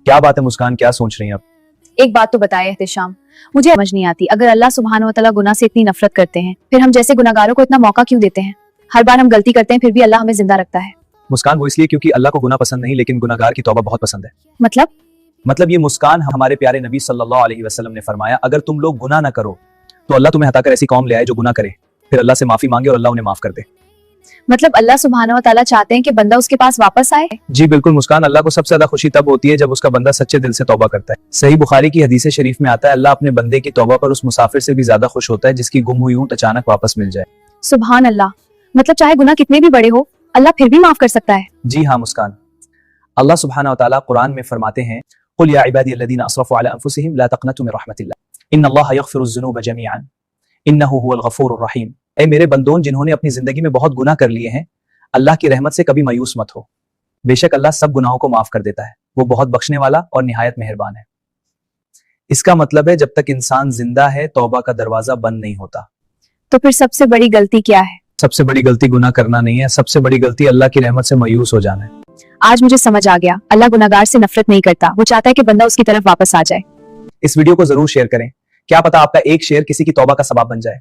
क्या बात है मुस्कान, क्या सोच रही हैं आप? एक बात तो बताए एहतेशाम, मुझे समझ नहीं आती, अगर अल्लाह सुब्हान व तआला गुनाह से इतनी नफरत करते हैं, फिर हम जैसे गुनाहगारों को इतना मौका क्यों देते हैं? हर बार हम गलती करते हैं फिर भी अल्लाह हमें जिंदा रखता है। मुस्कान, वो इसलिए क्योंकि अल्लाह को गुनाह पसंद नहीं, लेकिन गुनाहगार की तौबा बहुत पसंद है। मतलब ये मुस्कान, हमारे प्यारे नबी सल्लल्लाहु अलैहि वसल्लम ने फरमाया, अगर तुम लोग गुनाह न करो तो अल्लाह तुम्हें हटाकर ऐसी कौम ले आए जो गुनाह करे, फिर अल्लाह से माफी मांगे और अल्लाह उन्हें माफ कर दे। मतलब अल्लाह सुब्हान व तआला चाहते हैं कि बंदा उसके पास वापस आए। जी बिल्कुल मुस्कान, अल्लाह को सबसे ज्यादा खुशी तब होती है जब उसका बंदा सच्चे दिल से तौबा करता है। सही बुखारी की हदीस शरीफ में आता है, अल्लाह अपने बंदे की तौबा पर उस मुसाफिर से भी ज्यादा खुश होता है जिसकी गुम हुई ऊंट अचानक वापस मिल जाए। सुभान अल्लाह, मतलब चाहे गुनाह कितने भी बड़े हो अल्लाह फिर भी माफ कर सकता है। जी हाँ मुस्कान, अल्लाह सुब्हानहू व तआला कुरान में फरमाते हैं, कुल या इबादियल्लज़ीना अस्रफ़ू अला अनफुसिहिम ला तक़नतू मिन रहमतिल्लाह इन्नल्लाह यग़फ़िरुज़्ज़ुनूब जमीअन इन्नहु हुवल गफ़ूरुर रहीम। ऐ मेरे बंदों, जिन्होंने अपनी जिंदगी में बहुत गुनाह कर लिए हैं, अल्लाह की रहमत से कभी मायूस मत हो। बेशक अल्लाह सब गुनाहों को माफ कर देता है, वो बहुत बख्शने वाला और निहायत मेहरबान है। इसका मतलब है जब तक इंसान जिंदा है तौबा का दरवाजा बंद नहीं होता। तो फिर सबसे बड़ी गलती क्या है? सबसे बड़ी गलती गुनाह करना नहीं है, सबसे बड़ी गलती अल्लाह की रहमत से मायूस हो जाना है। आज मुझे समझ आ गया, अल्लाह गुनाहगार से नफरत नहीं करता, वो चाहता है कि बंदा उसकी तरफ वापस आ जाए। इस वीडियो को जरूर शेयर करें, क्या पता आपका एक शेयर किसी की तौबा का सबब बन जाए।